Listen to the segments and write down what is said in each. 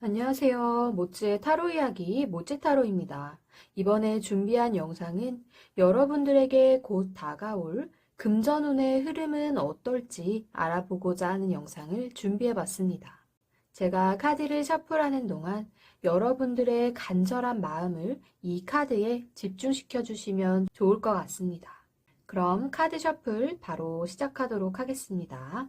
안녕하세요. 모찌의 타로 이야기 모찌타로입니다. 이번에 준비한 영상은 여러분들에게 곧 다가올 금전운의 흐름은 어떨지 알아보고자 하는 영상을 준비해봤습니다. 제가 카드를 셔플하는 동안 여러분들의 간절한 마음을 이 카드에 집중시켜 주시면 좋을 것 같습니다. 그럼 카드 셔플 바로 시작하도록 하겠습니다.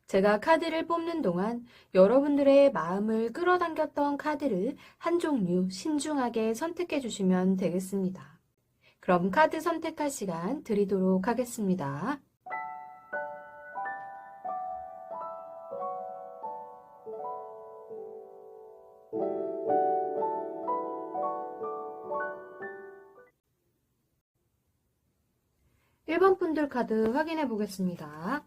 제가 카드를 뽑는 동안 여러분들의 마음을 끌어당겼던 카드를 한 종류 신중하게 선택해 주시면 되겠습니다. 그럼 카드 선택할 시간 드리도록 하겠습니다. (1번) 분들 카드 확인해 보겠습니다.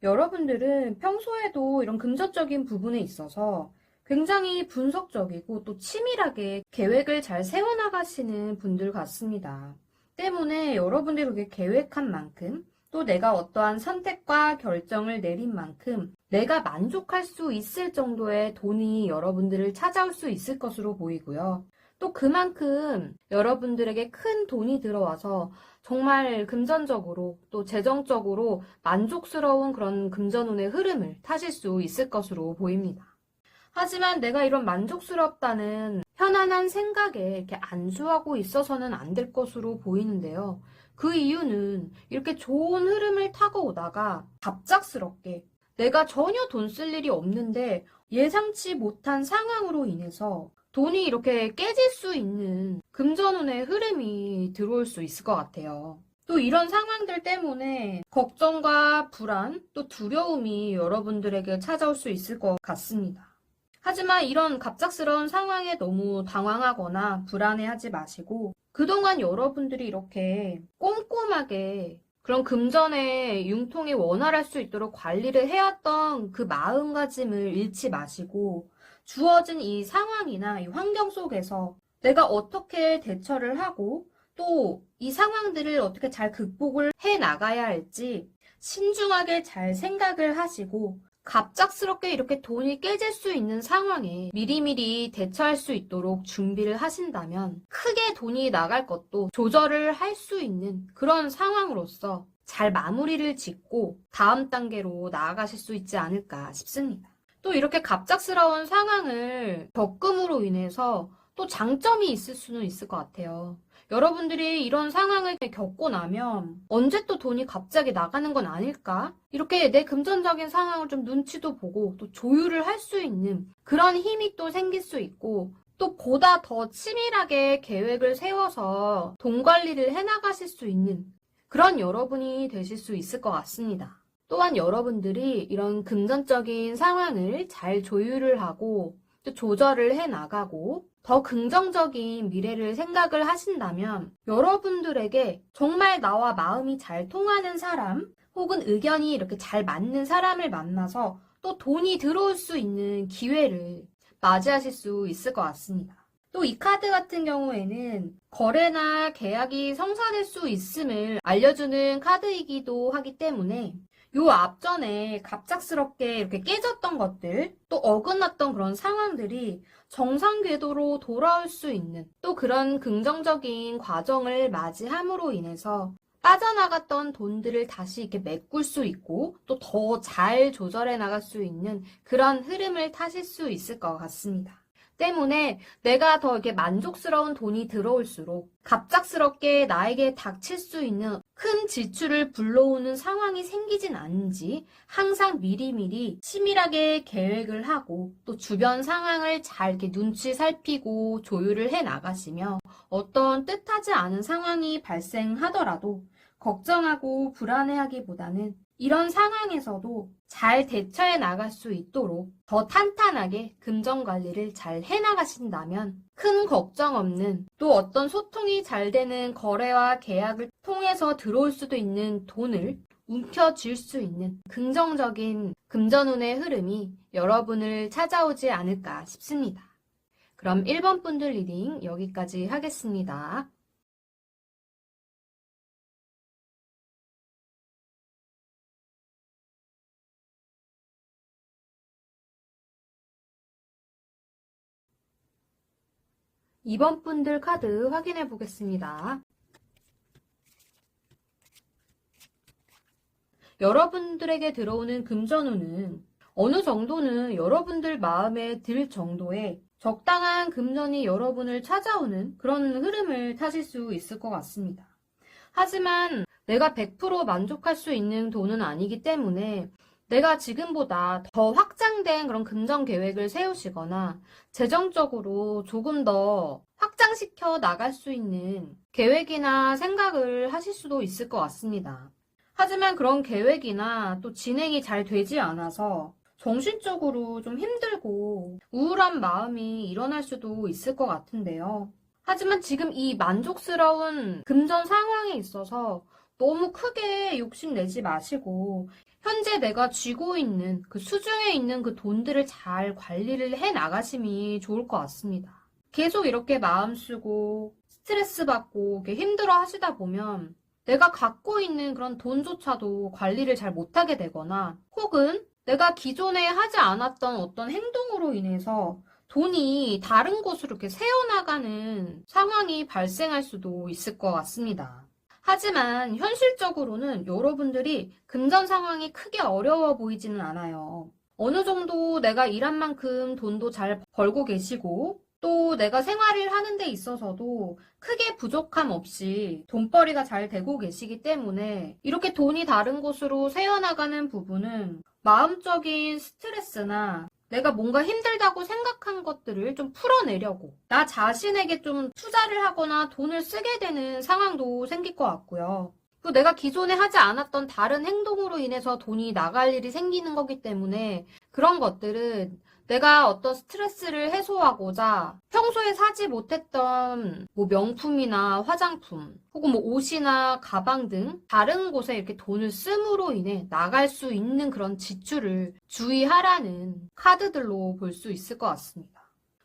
여러분들은 평소에도 이런 금전적인 부분에 있어서 굉장히 분석적이고 또 치밀하게 계획을 잘 세워나가시는 분들 같습니다. 때문에 여러분들이 그렇게 계획한 만큼 또 내가 어떠한 선택과 결정을 내린 만큼 내가 만족할 수 있을 정도의 돈이 여러분들을 찾아올 수 있을 것으로 보이고요. 또 그만큼 여러분들에게 큰 돈이 들어와서 정말 금전적으로 또 재정적으로 만족스러운 그런 금전운의 흐름을 타실 수 있을 것으로 보입니다. 하지만 내가 이런 만족스럽다는 편안한 생각에 이렇게 안주하고 있어서는 안 될 것으로 보이는데요. 그 이유는 이렇게 좋은 흐름을 타고 오다가 갑작스럽게 내가 전혀 돈 쓸 일이 없는데 예상치 못한 상황으로 인해서 돈이 이렇게 깨질 수 있는 금전운의 흐름이 들어올 수 있을 것 같아요. 또 이런 상황들 때문에 걱정과 불안, 또 두려움이 여러분들에게 찾아올 수 있을 것 같습니다. 하지만 이런 갑작스러운 상황에 너무 당황하거나 불안해하지 마시고 그동안 여러분들이 이렇게 꼼꼼하게 그런 금전의 융통이 원활할 수 있도록 관리를 해왔던 그 마음가짐을 잃지 마시고 주어진 이 상황이나 이 환경 속에서 내가 어떻게 대처를 하고 또 이 상황들을 어떻게 잘 극복을 해 나가야 할지 신중하게 잘 생각을 하시고 갑작스럽게 이렇게 돈이 깨질 수 있는 상황에 미리미리 대처할 수 있도록 준비를 하신다면 크게 돈이 나갈 것도 조절을 할 수 있는 그런 상황으로서 잘 마무리를 짓고 다음 단계로 나아가실 수 있지 않을까 싶습니다. 또 이렇게 갑작스러운 상황을 겪음으로 인해서 또 장점이 있을 수는 있을 것 같아요. 여러분들이 이런 상황을 겪고 나면 언제 또 돈이 갑자기 나가는 건 아닐까? 이렇게 내 금전적인 상황을 좀 눈치도 보고 또 조율을 할 수 있는 그런 힘이 또 생길 수 있고 또 보다 더 치밀하게 계획을 세워서 돈 관리를 해나가실 수 있는 그런 여러분이 되실 수 있을 것 같습니다. 또한 여러분들이 이런 금전적인 상황을 잘 조율을 하고 또 조절을 해 나가고 더 긍정적인 미래를 생각을 하신다면 여러분들에게 정말 나와 마음이 잘 통하는 사람 혹은 의견이 이렇게 잘 맞는 사람을 만나서 또 돈이 들어올 수 있는 기회를 맞이하실 수 있을 것 같습니다. 또 이 카드 같은 경우에는 거래나 계약이 성사될 수 있음을 알려주는 카드이기도 하기 때문에 요 앞전에 갑작스럽게 이렇게 깨졌던 것들, 또 어긋났던 그런 상황들이 정상 궤도로 돌아올 수 있는 또 그런 긍정적인 과정을 맞이함으로 인해서 빠져나갔던 돈들을 다시 이렇게 메꿀 수 있고 또 더 잘 조절해 나갈 수 있는 그런 흐름을 타실 수 있을 것 같습니다. 때문에 내가 더 이렇게 만족스러운 돈이 들어올수록 갑작스럽게 나에게 닥칠 수 있는 큰 지출을 불러오는 상황이 생기진 않은지 항상 미리미리 치밀하게 계획을 하고 또 주변 상황을 잘 이렇게 눈치 살피고 조율을 해 나가시며 어떤 뜻하지 않은 상황이 발생하더라도 걱정하고 불안해하기보다는 이런 상황에서도 잘 대처해 나갈 수 있도록 더 탄탄하게 금전 관리를 잘 해나가신다면 큰 걱정 없는 또 어떤 소통이 잘 되는 거래와 계약을 통해서 들어올 수도 있는 돈을 움켜쥘 수 있는 긍정적인 금전운의 흐름이 여러분을 찾아오지 않을까 싶습니다. 그럼 1번 분들 리딩 여기까지 하겠습니다. 2번 분들 카드 확인해 보겠습니다. 여러분들에게 들어오는 금전운은 어느 정도는 여러분들 마음에 들 정도의 적당한 금전이 여러분을 찾아오는 그런 흐름을 타실 수 있을 것 같습니다. 하지만 내가 100% 만족할 수 있는 돈은 아니기 때문에 내가 지금보다 더 확장된 그런 금전 계획을 세우시거나 재정적으로 조금 더 확장시켜 나갈 수 있는 계획이나 생각을 하실 수도 있을 것 같습니다. 하지만 그런 계획이나 또 진행이 잘 되지 않아서 정신적으로 좀 힘들고 우울한 마음이 일어날 수도 있을 것 같은데요. 하지만 지금 이 만족스러운 금전 상황에 있어서 너무 크게 욕심내지 마시고 현재 내가 쥐고 있는 그 수중에 있는 그 돈들을 잘 관리를 해 나가심이 좋을 것 같습니다. 계속 이렇게 마음 쓰고 스트레스 받고 이렇게 힘들어 하시다 보면 내가 갖고 있는 그런 돈조차도 관리를 잘 못하게 되거나 혹은 내가 기존에 하지 않았던 어떤 행동으로 인해서 돈이 다른 곳으로 이렇게 새어나가는 상황이 발생할 수도 있을 것 같습니다. 하지만 현실적으로는 여러분들이 금전 상황이 크게 어려워 보이지는 않아요. 어느 정도 내가 일한 만큼 돈도 잘 벌고 계시고 또 내가 생활을 하는 데 있어서도 크게 부족함 없이 돈벌이가 잘 되고 계시기 때문에 이렇게 돈이 다른 곳으로 새어나가는 부분은 마음적인 스트레스나 내가 뭔가 힘들다고 생각한 것들을 좀 풀어내려고 나 자신에게 좀 투자를 하거나 돈을 쓰게 되는 상황도 생길 것 같고요. 또 내가 기존에 하지 않았던 다른 행동으로 인해서 돈이 나갈 일이 생기는 거기 때문에 그런 것들은 내가 어떤 스트레스를 해소하고자 평소에 사지 못했던 뭐 명품이나 화장품 혹은 뭐 옷이나 가방 등 다른 곳에 이렇게 돈을 씀으로 인해 나갈 수 있는 그런 지출을 주의하라는 카드들로 볼 수 있을 것 같습니다.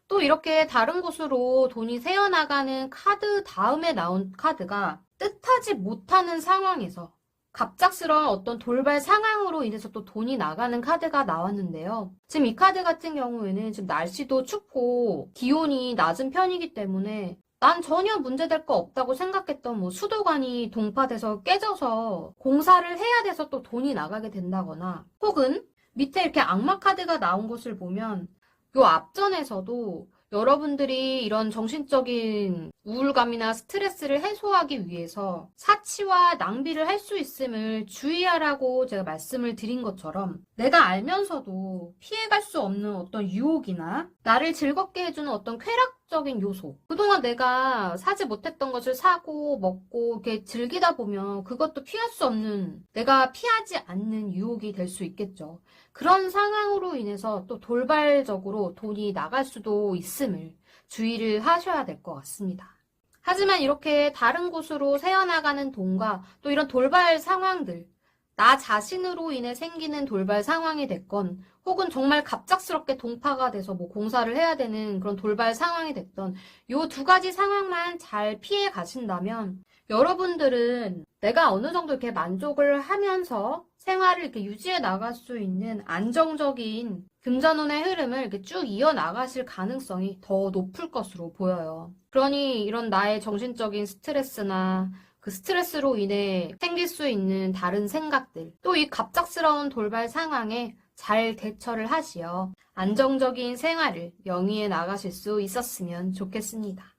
또 이렇게 다른 곳으로 돈이 새어나가는 카드 다음에 나온 카드가 뜻하지 못하는 상황에서 갑작스러운 어떤 돌발 상황으로 인해서 또 돈이 나가는 카드가 나왔는데요. 지금 이 카드 같은 경우에는 지금 날씨도 춥고 기온이 낮은 편이기 때문에 난 전혀 문제될 거 없다고 생각했던 뭐 수도관이 동파돼서 깨져서 공사를 해야 돼서 또 돈이 나가게 된다거나 혹은 밑에 이렇게 악마 카드가 나온 것을 보면 요 앞전에서도 여러분들이 이런 정신적인 우울감이나 스트레스를 해소하기 위해서 사치와 낭비를 할 수 있음을 주의하라고 제가 말씀을 드린 것처럼 내가 알면서도 피해갈 수 없는 어떤 유혹이나 나를 즐겁게 해주는 어떤 쾌락적인 요소 그동안 내가 사지 못했던 것을 사고 먹고 이렇게 즐기다 보면 그것도 피할 수 없는 내가 피하지 않는 유혹이 될 수 있겠죠. 그런 상황으로 인해서 또 돌발적으로 돈이 나갈 수도 있음을 주의를 하셔야 될 것 같습니다. 하지만 이렇게 다른 곳으로 새어나가는 돈과 또 이런 돌발 상황들, 나 자신으로 인해 생기는 돌발 상황이 됐건 혹은 정말 갑작스럽게 동파가 돼서 뭐 공사를 해야 되는 그런 돌발 상황이 됐던 요 두 가지 상황만 잘 피해 가신다면 여러분들은 내가 어느 정도 이렇게 만족을 하면서 생활을 이렇게 유지해 나갈 수 있는 안정적인 금전운의 흐름을 이렇게 쭉 이어나가실 가능성이 더 높을 것으로 보여요. 그러니 이런 나의 정신적인 스트레스나 그 스트레스로 인해 생길 수 있는 다른 생각들, 또 이 갑작스러운 돌발 상황에 잘 대처를 하시어 안정적인 생활을 영위해 나가실 수 있었으면 좋겠습니다.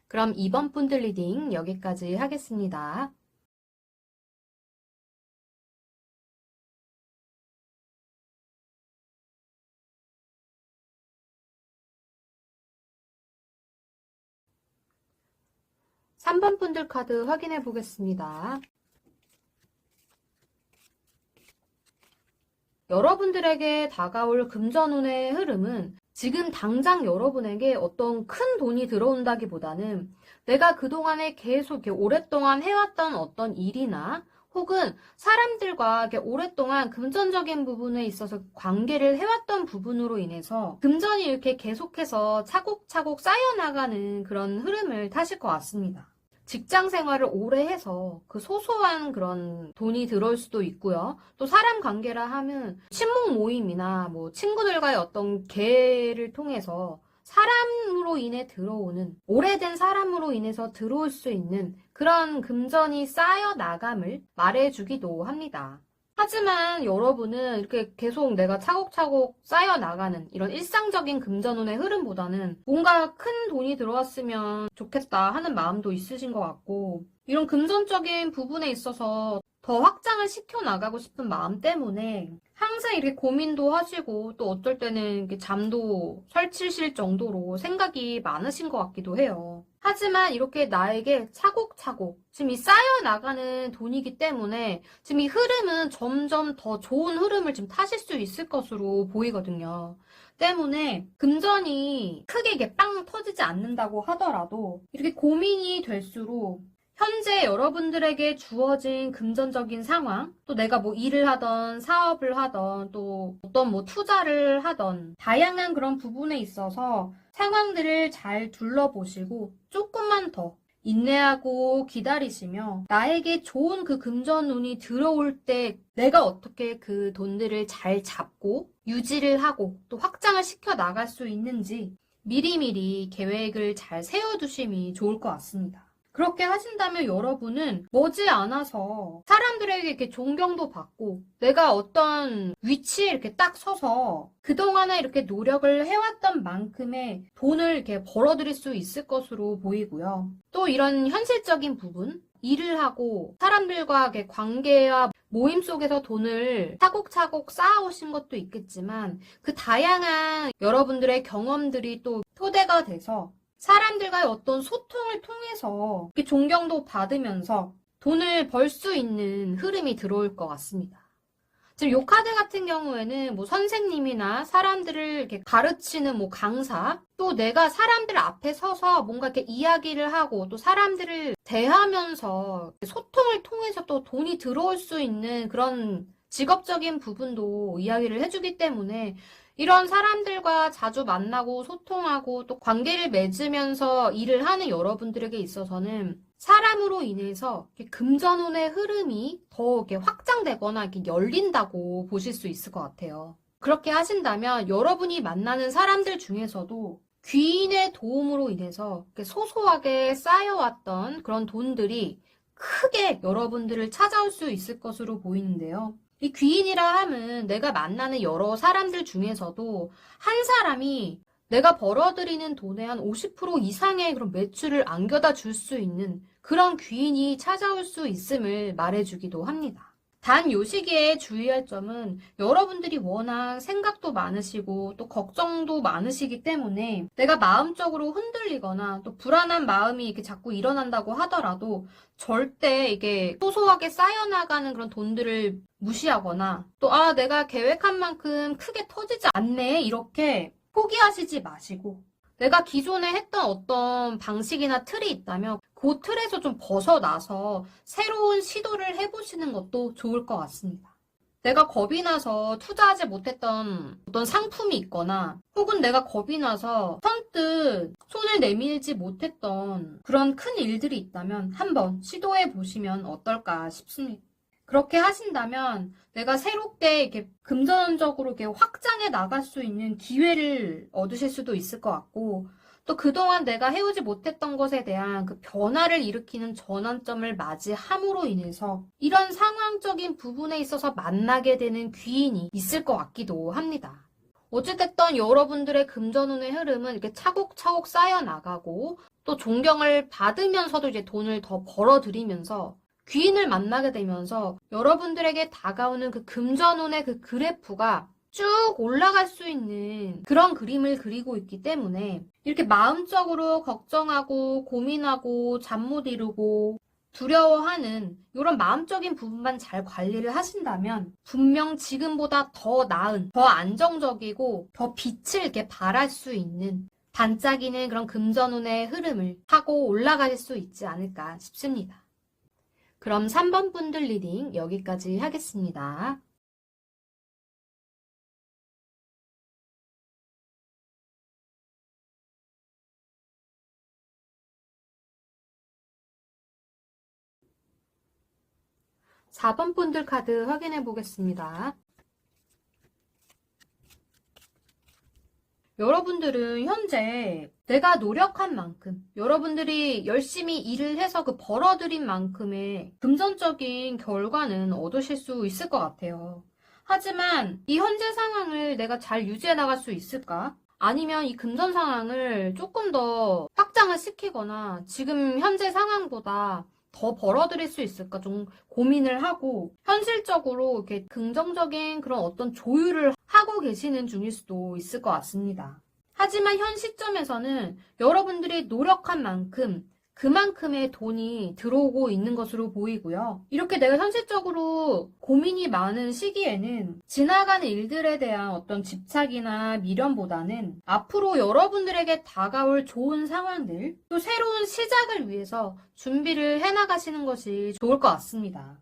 그럼 이번 분들 리딩 여기까지 하겠습니다. 삼 번 분들 카드 확인해 보겠습니다. 여러분들에게 다가올 금전운의 흐름은 지금 당장 여러분에게 어떤 큰 돈이 들어온다기보다는 내가 그동안에 계속 이렇게 오랫동안 해왔던 어떤 일이나 혹은 사람들과 이렇게 오랫동안 금전적인 부분에 있어서 관계를 해왔던 부분으로 인해서 금전이 이렇게 계속해서 차곡차곡 쌓여나가는 그런 흐름을 타실 것 같습니다. 직장 생활을 오래 해서 그 소소한 그런 돈이 들어올 수도 있고요. 또 사람 관계라 하면 친목 모임이나 뭐 친구들과의 어떤 계를 통해서 사람으로 인해 들어오는, 오래된 사람으로 인해서 들어올 수 있는 그런 금전이 쌓여 나감을 말해주기도 합니다. 하지만 여러분은 이렇게 계속 내가 차곡차곡 쌓여 나가는 이런 일상적인 금전운의 흐름보다는 뭔가 큰 돈이 들어왔으면 좋겠다 하는 마음도 있으신 것 같고, 이런 금전적인 부분에 있어서 더 확장을 시켜 나가고 싶은 마음 때문에 항상 이렇게 고민도 하시고 또 어떨 때는 이렇게 잠도 설치실 정도로 생각이 많으신 것 같기도 해요. 하지만 이렇게 나에게 차곡차곡 지금 이 쌓여나가는 돈이기 때문에 지금 이 흐름은 점점 더 좋은 흐름을 지금 타실 수 있을 것으로 보이거든요. 때문에 금전이 크게 이게 빵 터지지 않는다고 하더라도 이렇게 고민이 될수록 현재 여러분들에게 주어진 금전적인 상황, 또 내가 뭐 일을 하던 사업을 하던 또 어떤 뭐 투자를 하던 다양한 그런 부분에 있어서 상황들을 잘 둘러보시고 조금만 더 인내하고 기다리시며 나에게 좋은 그 금전운이 들어올 때 내가 어떻게 그 돈들을 잘 잡고 유지를 하고 또 확장을 시켜 나갈 수 있는지 미리미리 계획을 잘 세워두심이 좋을 것 같습니다. 그렇게 하신다면 여러분은 머지않아서 사람들에게 이렇게 존경도 받고 내가 어떤 위치에 이렇게 딱 서서 그동안에 이렇게 노력을 해왔던 만큼의 돈을 이렇게 벌어들일 수 있을 것으로 보이고요. 또 이런 현실적인 부분, 일을 하고 사람들과 이렇게 관계와 모임 속에서 돈을 차곡차곡 쌓아오신 것도 있겠지만 그 다양한 여러분들의 경험들이 또 토대가 돼서 사람들과의 어떤 소통을 통해서 이렇게 존경도 받으면서 돈을 벌 수 있는 흐름이 들어올 것 같습니다. 지금 이 카드 같은 경우에는 뭐 선생님이나 사람들을 이렇게 가르치는 뭐 강사, 또 내가 사람들 앞에 서서 뭔가 이렇게 이야기를 하고 또 사람들을 대하면서 소통을 통해서 또 돈이 들어올 수 있는 그런 직업적인 부분도 이야기를 해주기 때문에 이런 사람들과 자주 만나고 소통하고 또 관계를 맺으면서 일을 하는 여러분들에게 있어서는 사람으로 인해서 금전운의 흐름이 더 이렇게 확장되거나 이렇게 열린다고 보실 수 있을 것 같아요. 그렇게 하신다면 여러분이 만나는 사람들 중에서도 귀인의 도움으로 인해서 소소하게 쌓여왔던 그런 돈들이 크게 여러분들을 찾아올 수 있을 것으로 보이는데요. 이 귀인이라 함은 내가 만나는 여러 사람들 중에서도 한 사람이 내가 벌어들이는 돈의 한 50% 이상의 그런 매출을 안겨다 줄 수 있는 그런 귀인이 찾아올 수 있음을 말해주기도 합니다. 단 요 시기에 주의할 점은 여러분들이 워낙 생각도 많으시고 또 걱정도 많으시기 때문에 내가 마음적으로 흔들리거나 또 불안한 마음이 이렇게 자꾸 일어난다고 하더라도 절대 이게 소소하게 쌓여나가는 그런 돈들을 무시하거나 또 내가 계획한 만큼 크게 터지지 않네 이렇게 포기하시지 마시고 내가 기존에 했던 어떤 방식이나 틀이 있다면 그 틀에서 좀 벗어나서 새로운 시도를 해보시는 것도 좋을 것 같습니다. 내가 겁이 나서 투자하지 못했던 어떤 상품이 있거나 혹은 내가 겁이 나서 선뜻 손을 내밀지 못했던 그런 큰 일들이 있다면 한번 시도해 보시면 어떨까 싶습니다. 그렇게 하신다면 내가 새롭게 이렇게 금전적으로 이렇게 확장해 나갈 수 있는 기회를 얻으실 수도 있을 것 같고 또 그동안 내가 해오지 못했던 것에 대한 그 변화를 일으키는 전환점을 맞이함으로 인해서 이런 상황적인 부분에 있어서 만나게 되는 귀인이 있을 것 같기도 합니다. 어찌됐든 여러분들의 금전운의 흐름은 이렇게 차곡차곡 쌓여나가고 또 존경을 받으면서도 이제 돈을 더 벌어들이면서 귀인을 만나게 되면서 여러분들에게 다가오는 그 금전운의 그 그래프가 쭉 올라갈 수 있는 그런 그림을 그리고 있기 때문에 이렇게 마음적으로 걱정하고 고민하고 잠 못 이루고 두려워하는 이런 마음적인 부분만 잘 관리를 하신다면 분명 지금보다 더 나은, 더 안정적이고 더 빛을 이렇게 발할 수 있는 반짝이는 그런 금전운의 흐름을 타고 올라갈 수 있지 않을까 싶습니다. 그럼 3번 분들 리딩 여기까지 하겠습니다. (4번) 분들 카드 확인해 보겠습니다. 여러분들은 현재 내가 노력한 만큼, 여러분들이 열심히 일을 해서 그 벌어들인 만큼의 금전적인 결과는 얻으실 수 있을 것 같아요. 하지만 이 현재 상황을 내가 잘 유지해 나갈 수 있을까? 아니면 이 금전 상황을 조금 더 확장을 시키거나 지금 현재 상황보다 더 벌어들일 수 있을까 좀 고민을 하고 현실적으로 이렇게 긍정적인 그런 어떤 조율을 하고 계시는 중일 수도 있을 것 같습니다. 하지만 현 시점에서는 여러분들이 노력한 만큼 그만큼의 돈이 들어오고 있는 것으로 보이고요. 이렇게 내가 현실적으로 고민이 많은 시기에는 지나가는 일들에 대한 어떤 집착이나 미련보다는 앞으로 여러분들에게 다가올 좋은 상황들, 또 새로운 시작을 위해서 준비를 해나가시는 것이 좋을 것 같습니다.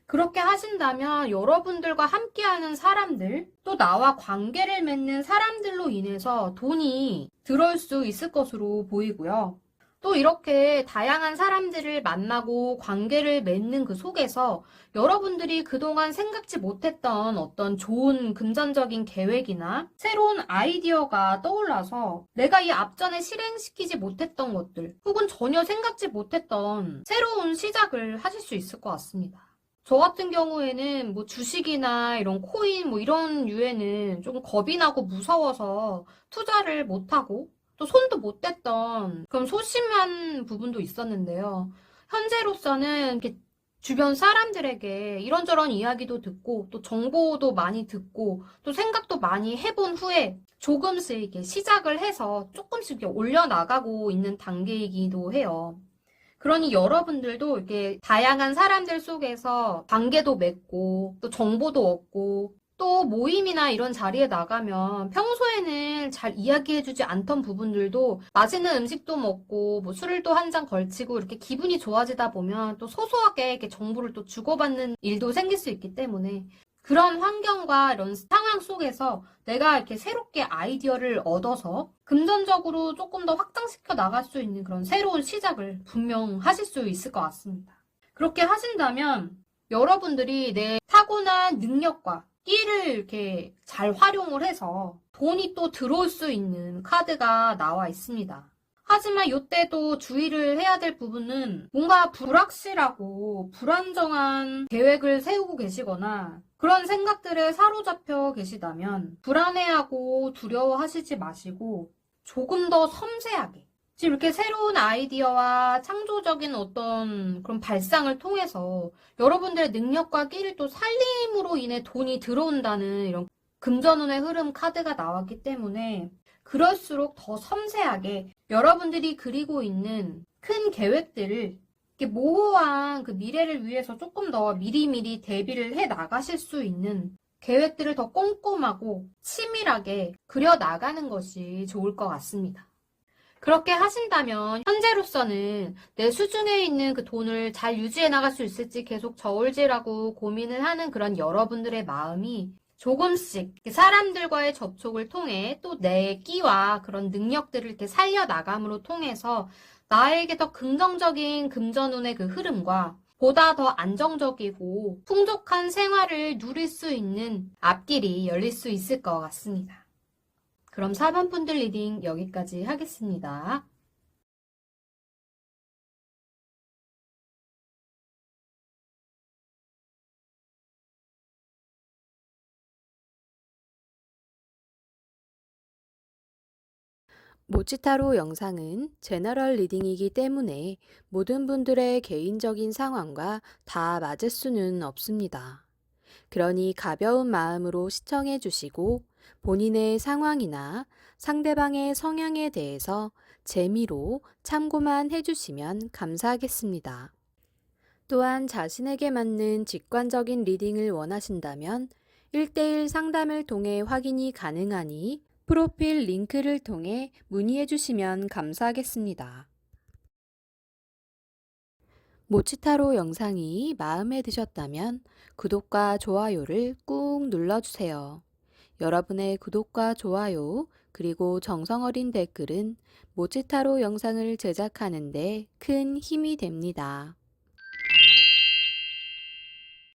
그렇게 하신다면 여러분들과 함께하는 사람들, 또 나와 관계를 맺는 사람들로 인해서 돈이 들어올 수 있을 것으로 보이고요. 또 이렇게 다양한 사람들을 만나고 관계를 맺는 그 속에서 여러분들이 그동안 생각지 못했던 어떤 좋은 금전적인 계획이나 새로운 아이디어가 떠올라서 내가 이 앞전에 실행시키지 못했던 것들 혹은 전혀 생각지 못했던 새로운 시작을 하실 수 있을 것 같습니다. 저 같은 경우에는 뭐 주식이나 이런 코인 뭐 이런 유에는 조금 겁이 나고 무서워서 투자를 못하고 또 손도 못 댔던 그런 소심한 부분도 있었는데요. 현재로서는 이렇게 주변 사람들에게 이런저런 이야기도 듣고 또 정보도 많이 듣고 또 생각도 많이 해본 후에 조금씩 이렇게 시작을 해서 조금씩 이렇게 올려나가고 있는 단계이기도 해요. 그러니 여러분들도 이렇게 다양한 사람들 속에서 관계도 맺고 또 정보도 얻고 또 모임이나 이런 자리에 나가면 평소에는 잘 이야기해주지 않던 부분들도 맛있는 음식도 먹고 뭐 술을 또 한 잔 걸치고 이렇게 기분이 좋아지다 보면 또 소소하게 이렇게 정보를 또 주고받는 일도 생길 수 있기 때문에 그런 환경과 이런 상황 속에서 내가 이렇게 새롭게 아이디어를 얻어서 금전적으로 조금 더 확장시켜 나갈 수 있는 그런 새로운 시작을 분명 하실 수 있을 것 같습니다. 그렇게 하신다면 여러분들이 내 타고난 능력과 끼를 이렇게 잘 활용을 해서 돈이 또 들어올 수 있는 카드가 나와 있습니다. 하지만 이때도 주의를 해야 될 부분은 뭔가 불확실하고 불안정한 계획을 세우고 계시거나 그런 생각들에 사로잡혀 계시다면 불안해하고 두려워하시지 마시고 조금 더 섬세하게 지금 이렇게 새로운 아이디어와 창조적인 어떤 그런 발상을 통해서 여러분들의 능력과 끼를 또 살림으로 인해 돈이 들어온다는 이런 금전운의 흐름 카드가 나왔기 때문에 그럴수록 더 섬세하게 여러분들이 그리고 있는 큰 계획들을 이렇게 모호한 그 미래를 위해서 조금 더 미리미리 대비를 해 나가실 수 있는 계획들을 더 꼼꼼하고 치밀하게 그려 나가는 것이 좋을 것 같습니다. 그렇게 하신다면 현재로서는 내 수중에 있는 그 돈을 잘 유지해 나갈 수 있을지 계속 저울질하고 고민을 하는 그런 여러분들의 마음이 조금씩 사람들과의 접촉을 통해 또 내 끼와 그런 능력들을 이렇게 살려나감으로 통해서 나에게 더 긍정적인 금전운의 그 흐름과 보다 더 안정적이고 풍족한 생활을 누릴 수 있는 앞길이 열릴 수 있을 것 같습니다. 그럼 4번 분들 리딩 여기까지 하겠습니다. 모치타로 영상은 제너럴 리딩이기 때문에 모든 분들의 개인적인 상황과 다 맞을 수는 없습니다. 그러니 가벼운 마음으로 시청해 주시고 본인의 상황이나 상대방의 성향에 대해서 재미로 참고만 해주시면 감사하겠습니다. 또한 자신에게 맞는 직관적인 리딩을 원하신다면 1대1 상담을 통해 확인이 가능하니 프로필 링크를 통해 문의해 주시면 감사하겠습니다. 모치타로 영상이 마음에 드셨다면 구독과 좋아요를 꾹 눌러주세요. 여러분의 구독과 좋아요 그리고 정성어린 댓글은 모치타로 영상을 제작하는 데 큰 힘이 됩니다.